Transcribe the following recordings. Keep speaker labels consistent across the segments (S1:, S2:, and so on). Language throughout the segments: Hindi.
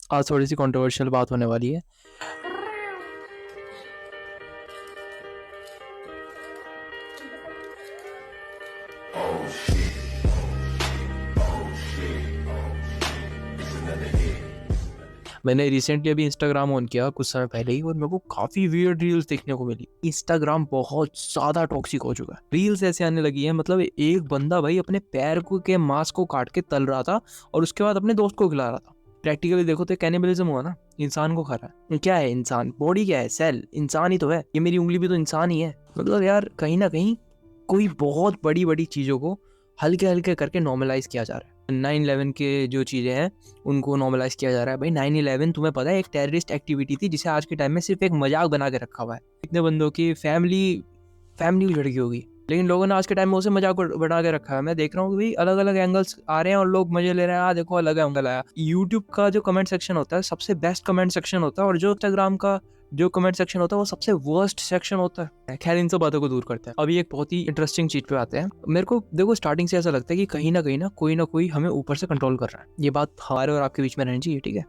S1: आज थोड़ी सी कंट्रोवर्शियल बात होने वाली है। मैंने रिसेंटली अभी इंस्टाग्राम ऑन किया कुछ समय पहले ही, और मेरे को काफ़ी वियर्ड रील्स देखने को मिली। इंस्टाग्राम बहुत ज़्यादा टॉक्सिक हो चुका है। रील्स ऐसे आने लगी है, मतलब एक बंदा भाई अपने पैर को के मांस को काट के तल रहा था और उसके बाद अपने दोस्त को खिला रहा था। प्रैक्टिकली देखो तो कैनिबलिज्म हुआ ना, इंसान को खा रहा है। क्या है इंसान? बॉडी क्या है? सेल। इंसान ही तो है। ये मेरी उंगली भी तो इंसान ही है। मतलब यार कहीं ना कहीं कोई बहुत बड़ी बड़ी चीज़ों को हल्के हल्के करके नॉर्मलाइज किया जा रहा है। 9/11 के जो चीज़ें हैं उनको नॉर्मलाइज किया जा रहा है। भाई 9/11 तुम्हें पता है एक टेररिस्ट एक्टिविटी थी जिसे आज के टाइम में सिर्फ एक मजाक बना के रखा हुआ है। कितने बंदों की फैमिली उजड़ गई होगी, लेकिन लोगों ने आज के टाइम में उसे मजाक बना के रखा है। मैं देख रहा हूँ कि भाई अलग अलग एंगल्स आ रहे हैं और लोग मजे ले रहे हैं। देखो अलग एंगल आया। यूट्यूब का जो कमेंट सेक्शन होता है सबसे बेस्ट कमेंट सेक्शन होता है, और जो इंस्टाग्राम का जो कमेंट सेक्शन होता है वो सबसे वर्स्ट सेक्शन होता है। खैर इन सब बातों को दूर करते हैं। अभी एक बहुत ही इंटरेस्टिंग चीज पे आते हैं। मेरे को देखो स्टार्टिंग से ऐसा लगता है कि कहीं ना कोई हमें ऊपर से कंट्रोल कर रहा है। ये बात हमारे और आपके बीच में रहनी चाहिए, ठीक है?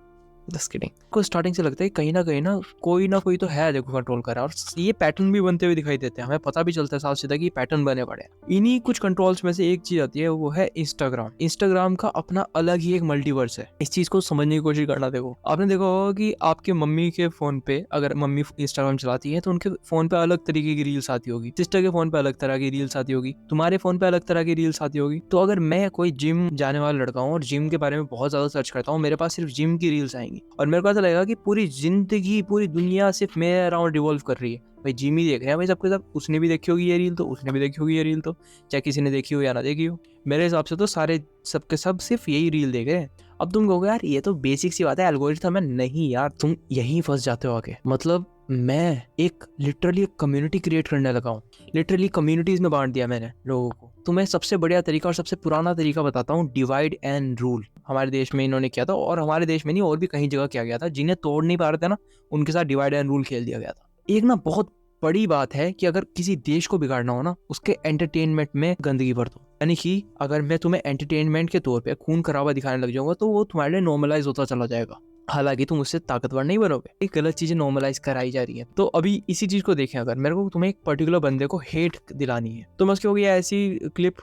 S1: Just kidding. को स्टार्टिंग से लगता है कहीं ना कोई तो है देखो कंट्रोल कर रहा है, और ये पैटर्न भी बनते हुए दिखाई देते हैं। हमें पता भी चलता है साफ सीधा कि ये पैटर्न बने पड़े हैं। इन्हीं कुछ कंट्रोल्स में से एक चीज आती है, वो है इंस्टाग्राम। इंस्टाग्राम का अपना अलग ही एक मल्टीवर्स है। इस चीज को समझने की कोशिश करना। देखो आपने देखा होगा कि आपके मम्मी के फोन पे अगर मम्मी इंस्टाग्राम चलाती है तो उनके फोन पे अलग तरीके की रील्स आती होगी, सिस्टर के फोन पे अलग तरह की रील्स आती होगी, तुम्हारे फोन पे अलग तरह की रील्स आती होगी। तो अगर मैं कोई जिम जाने वाला लड़का हूँ और जिम के बारे में बहुत ज्यादा सर्च करता हूँ, मेरे पास सिर्फ जिम की रील्स आएंगी और मेरे को ऐसा लगेगा कि पूरी जिंदगी पूरी दुनिया सिर्फ मेरे अराउंड रिवॉल्व कर रही है। भाई जिम ही देख रहे हैं भाई सबके सब। उसने भी देखी होगी ये रील, तो उसने भी देखी होगी ये रील, तो चाहे किसी ने देखी हो या ना देखी हो, मेरे हिसाब से तो सारे सबके सब सिर्फ यही रील देख रहे हैं। अब तुम कहोगे यार ये तो बेसिक सी बात है, एल्गोरिथम है। नहीं यार, तुम यहीं फंस जाते हो आगे। मतलब मैं एक लिटरली एक कम्युनिटी क्रिएट करने लगा हूँ। लिटरली कम्युनिटीज में बांट दिया मैंने लोगों को। तो मैं सबसे बढ़िया तरीका और सबसे पुराना तरीका बताता हूँ, डिवाइड एंड रूल। हमारे देश में इन्होंने किया था, और हमारे देश में नहीं और भी कहीं जगह किया गया था। जिन्हें तोड़ नहीं पा रहे थे ना, उनके साथ डिवाइड एंड रूल खेल दिया गया था। एक ना बहुत बड़ी बात है कि अगर किसी देश को बिगाड़ना हो ना, उसके एंटरटेनमेंट में गंदगी भर दो। यानी कि अगर मैं तुम्हें एंटरटेनमेंट के तौर पे खून खराबा दिखाने लग जाऊंगा तो वो तुम्हारे लिए नॉर्मलाइज होता चला जाएगा। हालांकि तुम उससे ताकतवर नहीं बनोगे। एक गलत चीजें नॉर्मलाइज कराई जा रही है। तो अभी इसी चीज को देखें, अगर मेरे को तुम्हें एक पर्टिकुलर बंदे को हेट दिलानी है तो मैं उसके होगी ऐसी क्लिप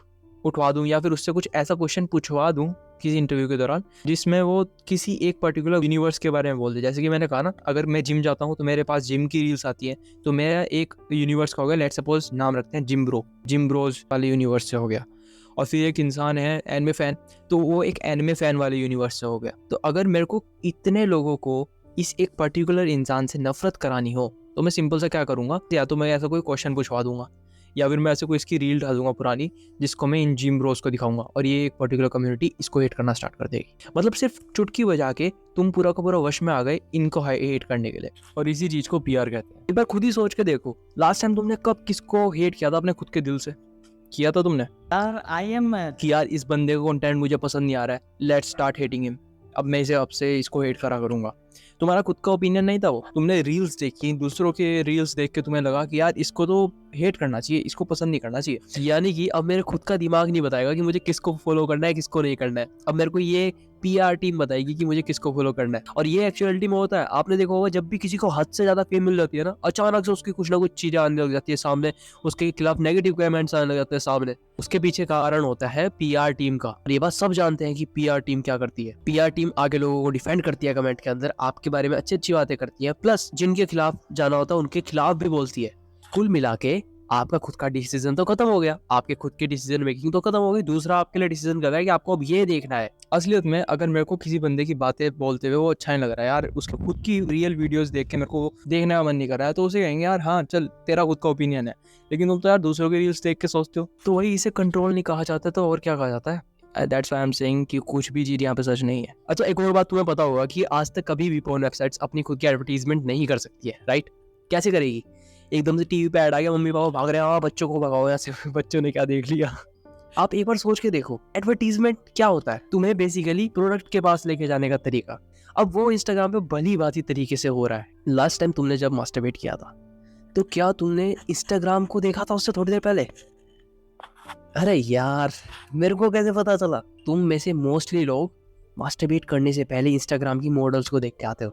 S1: उठवा दूं या फिर उससे कुछ ऐसा क्वेश्चन पूछवा दूं किसी इंटरव्यू के दौरान जिसमें वो किसी एक पर्टिकुलर यूनिवर्स के बारे में बोल दे। जैसे कि मैंने कहा ना, अगर मैं जिम जाता हूँ तो मेरे पास जिम की रील्स आती है, तो मेरा एक यूनिवर्स का हो गया। लेट्स सपोज नाम रखते हैं जिम ब्रोज वाले यूनिवर्स से हो गया। और फिर एक इंसान है एनिमे फैन, तो वो एक एनिमे फैन वाले यूनिवर्स से हो गया। तो अगर मेरे को इतने लोगों को इस एक पर्टिकुलर इंसान से नफरत करानी हो तो मैं सिंपल सा क्या करूंगा, या तो मैं ऐसा कोई क्वेश्चन पूछवा दूंगा या फिर मैं ऐसे कोई इसकी रील डाल दूंगा पुरानी, जिसको मैं इन जिम ब्रोस को दिखाऊंगा और ये एक पर्टिकुलर कम्युनिटी इसको हेट करना स्टार्ट कर देगी। मतलब सिर्फ चुटकी बजा के तुम पूरा का पूरा वश में आ गए इनको हेट करने के लिए। और इसी चीज को पीआर कहते हैं। एक बार खुद ही सोच के देखो, लास्ट टाइम तुमने कब किसको हेट किया था अपने खुद के दिल से? किया था तुमने
S2: यार आई एम
S1: कि यार इस बंदे का कंटेंट मुझे पसंद नहीं आ रहा है, लेट्स स्टार्ट हेटिंग हिम, अब मैं इसे अब से इसको हेट करा करूंगा। तुम्हारा खुद का ओपिनियन नहीं था वो, तुमने रील्स देखी, दूसरों के रील्स देख के तुम्हें लगा कि यार इसको तो हेट करना चाहिए, इसको पसंद नहीं करना चाहिए। यानी कि अब मेरे खुद का दिमाग नहीं बताएगा कि मुझे किसको फॉलो करना है किसको नहीं करना है। अब मेरे को ये पीआर टीम बताएगी कि मुझे किसको फॉलो करना है। और ये एक्चुअलिटी में होता है। आपने देखा होगा जब भी किसी को हद से ज्यादा फेम मिल जाती है ना, अचानक से उसकी कुछ ना कुछ चीजें आने लग जाती है सामने, उसके खिलाफ नेगेटिव कमेंट्स आने लग जाते हैं सामने। उसके पीछे कारण होता है पीआर टीम का। और ये बात सब जानते हैं कि पीआर टीम क्या करती है। पीआर टीम आगे लोगों को डिफेंड करती है, कमेंट के अंदर आपके बारे में अच्छी अच्छी बातें करती है, प्लस जिनके खिलाफ जाना होता है उनके खिलाफ भी बोलती है। कुल मिला के आपका खुद का डिसीजन तो खत्म हो गया, आपके खुद की डिसीजन मेकिंग तो खत्म हो गई। दूसरा आपके लिए डिसीजन कर रहा है कि आपको अब ये देखना है। असलियत में अगर मेरे को किसी बंदे की बातें बोलते हुए वो अच्छा नहीं लग रहा है यार, उसके खुद की रियल वीडियोस देख के मेरे को देखने का मन नहीं कर रहा है, तो उसे कहेंगे यार हाँ चल तेरा खुद का ओपिनियन है, लेकिन तुम तो यार दूसरों की रील्स देख के सोचते हो। तो वही इसे कंट्रोल नहीं कहा जाता तो और क्या कहा जाता है। That's why I am saying कि कुछ भी चीज यहाँ पे सच नहीं है। अच्छा एक और बात तुम्हें पता होगा कि आज तक कभी भी पोर्न वेबसाइट्स अपनी खुद की एडवर्टीजमेंट नहीं कर सकती है, राइट? कैसे करेगी? एकदम से टीवी पे ऐड आ गया, मम्मी पापा भाग रहे हैं, हाँ बच्चों को भगाओ यहाँ से, बच्चों ने क्या देख लिया। आप एक बार सोच के देखो, एडवर्टीजमेंट क्या होता है? तुम्हें बेसिकली प्रोडक्ट के पास लेके जाने का तरीका। अब वो इंस्टाग्राम पे भली भांति तरीके से हो रहा है। लास्ट टाइम तुमने जब मास्टरबेट किया था तो क्या तुमने इंस्टाग्राम को देखा था उससे थोड़ी देर पहले? अरे यार मेरे को कैसे पता चला? तुम में से मोस्टली लोग मास्टरबेट करने से पहले इंस्टाग्राम की मॉडल्स को देखते आते हो,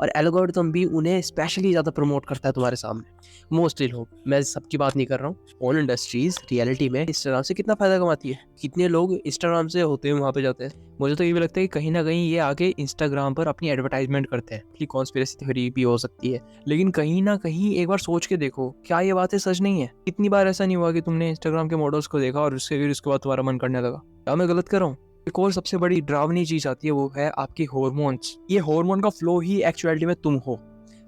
S1: और एल्गोरिथम भी उन्हें स्पेशली ज़्यादा प्रमोट करता है तुम्हारे सामने। मोस्टली लोग, मैं सबकी बात नहीं कर रहा हूँ, ऑल इंडस्ट्रीज रियलिटी में इंस्टाग्राम से कितना फ़ायदा कमाती है, कितने लोग इंस्टाग्राम से होते हैं वहाँ पे जाते हैं। मुझे तो ये भी लगता है कि कहीं ना कहीं ये आके इंस्टाग्राम पर अपनी एडवर्टाइजमेंट करते हैं कि कॉन्स्पिरेसी थ्योरी भी हो सकती है, लेकिन कहीं ना कहीं एक बार सोच के देखो, क्या ये बातें सच नहीं है? कितनी बार ऐसा नहीं हुआ कि तुमने इंस्टाग्राम के मॉडल्स को देखा और उसके बाद तुम्हारा मन करने लगा? क्या मैं गलत कर रहा हूँ? एक और सबसे बड़ी डरावनी चीज आती है, वो है आपकी हार्मोन्स। ये हार्मोन का फ्लो ही एक्चुअलिटी में तुम हो।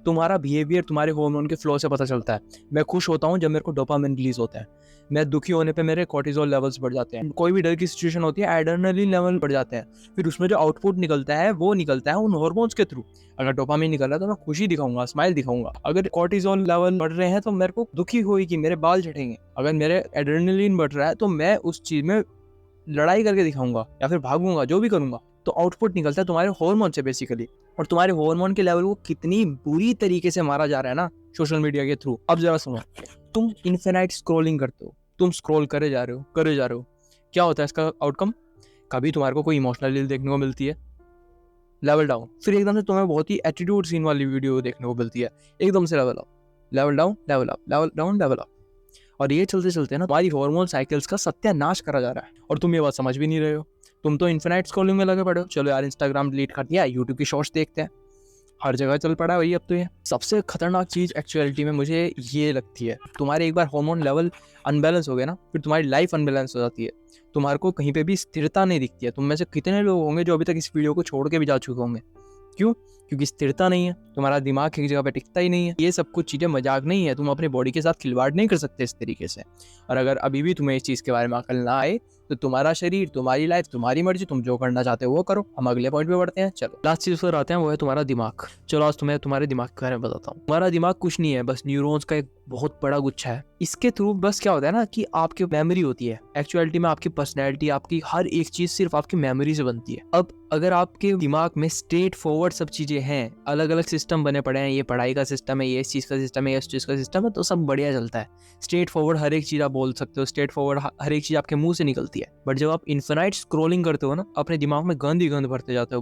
S1: तुम्हारा बिहेवियर तुम्हारे हार्मोन के फ्लो से पता चलता है। मैं खुश होता हूँ जब मेरे को डोपामिन रिलीज होता है, मैं दुखी होने पे मेरे कोर्टिसोल लेवल्स बढ़ जाते हैं, कोई भी डर की सिचुएशन होती है एड्रेनलिन लेवल बढ़ जाते हैं, फिर उसमें जो आउटपुट निकलता है वो निकलता है उन हार्मोन्स के थ्रू। अगर डोपामिन निकल रहा है तो मैं खुशी दिखाऊंगा, स्माइल दिखाऊंगा। अगर कोर्टिसोल लेवल बढ़ रहे हैं तो मेरे को दुखी होगी, मेरे बाल झड़ेंगे। अगर मेरे एड्रेनलिन बढ़ रहा है तो मैं उस चीज में लड़ाई करके दिखाऊंगा या फिर भागूंगा, जो भी करूंगा। तो आउटपुट निकलता है तुम्हारे हार्मोन से बेसिकली, और तुम्हारे हार्मोन के लेवल को कितनी बुरी तरीके से मारा जा रहा है ना सोशल मीडिया के थ्रू। अब जरा सुनो, तुम इन्फिनाइट स्क्रॉलिंग करते हो, तुम स्क्रॉल करे जा रहे हो, क्या होता है इसका आउटकम? कभी तुम्हारे को कोई इमोशनल रील देखने को मिलती है, लेवल डाउन। फिर एकदम से तुम्हें बहुत ही एटीट्यूड सीन वाली वीडियो देखने को मिलती है, एकदम से level up, level down, level up, level down, level up. और ये चलते चलते ना तुम्हारी हार्मोन साइकिल्स का सत्यानाश करा जा रहा है, और तुम ये बात समझ भी नहीं रहे हो। तुम तो इन्फिनाइट स्क्रॉलिंग में लगे पड़े हो। चलो यार, इंस्टाग्राम डिलीट कर दिया, यूट्यूब की शॉर्ट्स देखते हैं, हर जगह चल पड़ा है वही। अब तो ये सबसे खतरनाक चीज एक्चुअलिटी में मुझे ये लगती है, तुम्हारे एक बार हार्मोन लेवल अनबैलेंस हो गया ना, फिर तुम्हारी लाइफ अनबैलेंस हो जाती है। तुम्हारे को कहीं पे भी स्थिरता नहीं दिखती है। तुम में से कितने लोग होंगे जो अभी तक इस वीडियो को छोड़ के भी जा चुके होंगे? क्यों? क्योंकि स्थिरता नहीं है, तुम्हारा दिमाग एक जगह पे टिकता ही नहीं है। ये सब कुछ चीजें मजाक नहीं है, तुम अपने बॉडी के साथ खिलवाड़ नहीं कर सकते इस तरीके से। और अगर अभी भी तुम्हें इस चीज के बारे में अकल ना आए तो तुम्हारा शरीर, तुम्हारी लाइफ, तुम्हारी मर्जी, तुम जो करना चाहते हो वो करो। हम अगले पॉइंट पे बढ़ते हैं। चलो, लास्ट चीज पर आते हैं, वो है तुम्हारा दिमाग। चलो आज तुम्हें तुम्हारे दिमाग के बारे में बताता हूँ। तुम्हारा दिमाग कुछ नहीं है, बस न्यूरॉन्स का एक बहुत बड़ा गुच्छा है। इसके थ्रू बस क्या होता है ना कि आपकी मेमोरी होती है। एक्चुअलिटी में आपकी पर्सनैलिटी, आपकी हर एक चीज सिर्फ आपकी मेमोरी से बनती है। अब अगर आपके दिमाग में स्ट्रेट फॉरवर्ड सब चीजें हैं, अलग अलग सिस्टम बने पड़े हैं, ये पढ़ाई का सिस्टम है, ये इस चीज का सिस्टम है, ये इस चीज का सिस्टम है, तो सब बढ़िया चलता है। स्ट्रेट फॉरवर्ड हर एक चीज आप बोल सकते हो, स्ट्रेट फॉरवर्ड हर एक चीज आपके मुंह से निकलती है। बट जब आप इन्फिनाइट स्क्रॉलिंग करते हो ना, अपने दिमाग में गंद ही गंद भरते जाते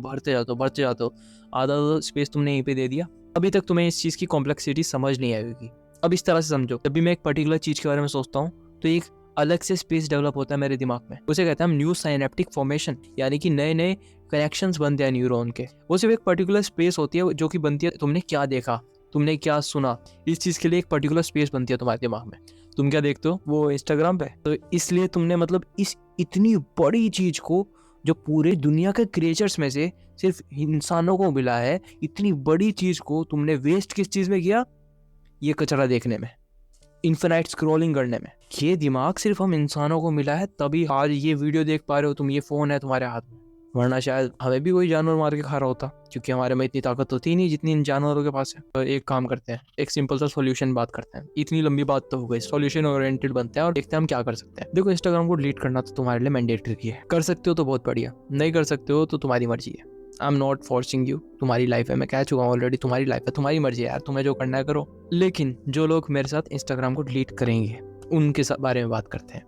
S1: हो। आधा स्पेस तुमने यहीं पे दे दिया। अभी तक तुम्हें इस चीज की कॉम्प्लेक्सिटी समझ नहीं आएगी। अब इस तरह से समझो, जब भी मैं एक पर्टिकुलर चीज के बारे में सोचता हूँ तो एक अलग से स्पेस डेवलप होता है मेरे दिमाग में। उसे कहते हैं हम न्यू साइनेप्टिक फॉर्मेशन, यानी कि नए नए कनेक्शंस बनते हैं न्यूरॉन के। वो सिर्फ एक पर्टिकुलर स्पेस होती है जो कि बनती है, तुमने क्या देखा, तुमने क्या सुना, इस चीज के लिए एक पर्टिकुलर स्पेस बनती है तुम्हारे दिमाग में। तुम क्या देखते हो? वो इंस्टाग्राम पे। तो इसलिए तुमने मतलब इस इतनी बड़ी चीज को, जो पूरे दुनिया के क्रिएचर्स में से सिर्फ इंसानों को मिला है, इतनी बड़ी चीज को तुमने वेस्ट किस चीज में किया? ये कचरा देखने में, इन्फिनाइट स्क्रॉलिंग करने में। ये दिमाग सिर्फ हम इंसानों को मिला है, तभी आज ये वीडियो देख पा रहे हो तुम, ये फोन है तुम्हारे हाथ में। वरना शायद हमें भी कोई जानवर मार के खा रहा होता, क्योंकि हमारे में इतनी ताकत होती नहीं जितनी इन जानवरों के पास है। तो एक काम करते हैं, एक सिंपल सा सॉल्यूशन बात करते हैं। इतनी लंबी बात तो हो गई, सॉल्यूशन ओरिएंटेड बनते हैं और देखते हैं हम क्या कर सकते हैं। देखो, इंस्टाग्राम को डिलीट करना तो तुम्हारे लिए मैंडेटरी है। कर सकते हो तो बहुत बढ़िया, नहीं कर सकते हो तो तुम्हारी मर्जी है। I am not forcing you. तुम्हारी लाइफ है, मैं कह चुका हूँ ऑलरेडी, तुम्हारी लाइफ है, तुम्हारी मर्जी है यार, तुम्हें जो करना है करो। लेकिन जो लोग मेरे साथ इंस्टाग्राम को डिलीट करेंगे उनके बारे में बात करते हैं।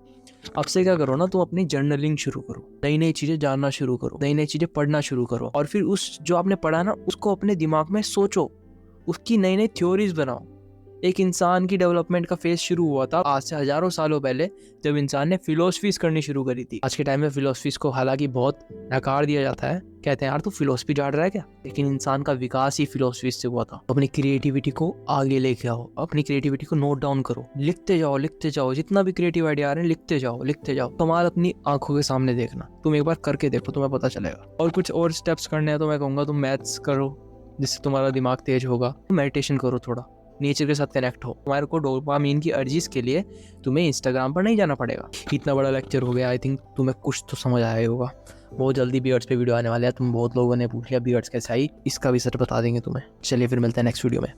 S1: अब से क्या करो ना, तुम अपनी जर्नलिंग शुरू करो, नई नई चीजें जानना शुरू करो, नई नई चीजें पढ़ना शुरू करो, और फिर उस जो आपने पढ़ा ना उसको अपने दिमाग में सोचो, उसकी नई नई थ्योरीज बनाओ। एक इंसान की डेवलपमेंट का फेज शुरू हुआ था आज से हजारों सालों पहले, जब इंसान ने फिलोसफीज करनी शुरू करी थी। आज के टाइम में फिलोसफीज को हालांकि बहुत नकार दिया जाता है, कहते हैं यार तू फिलोसफी झाड़ रहा है क्या, लेकिन इंसान का विकास ही फिलोसफीज से हुआ था। अपनी क्रिएटिविटी को आगे लेके आओ, अपनी क्रिएटिविटी को नोट डाउन करो, लिखते जाओ, जितना भी क्रिएटिव आइडिया आ रहे हैं लिखते जाओ। कमाल अपनी आंखों के सामने देखना, तुम एक बार करके देखो, तुम्हें पता चलेगा। और कुछ और स्टेप्स करने हैं तो मैं कहूँगा तुम मैथ्स करो, जिससे तुम्हारा दिमाग तेज होगा। मेडिटेशन करो, थोड़ा नेचर के साथ कनेक्ट हो। तुम्हारे को डोपामीन की अर्जिस के लिए तुम्हें इंस्टाग्राम पर नहीं जाना पड़ेगा। इतना बड़ा लेक्चर हो गया, आई थिंक तुम्हें कुछ तो समझ आया होगा। बहुत जल्दी बियर्ड्स पे वीडियो आने वाले हैं। तुम बहुत लोगों ने पूछ लिया बियर्ड्स कैसे आई, इसका भी सर बता देंगे तुम्हें। चलिए फिर मिलते हैं नेक्स्ट वीडियो में।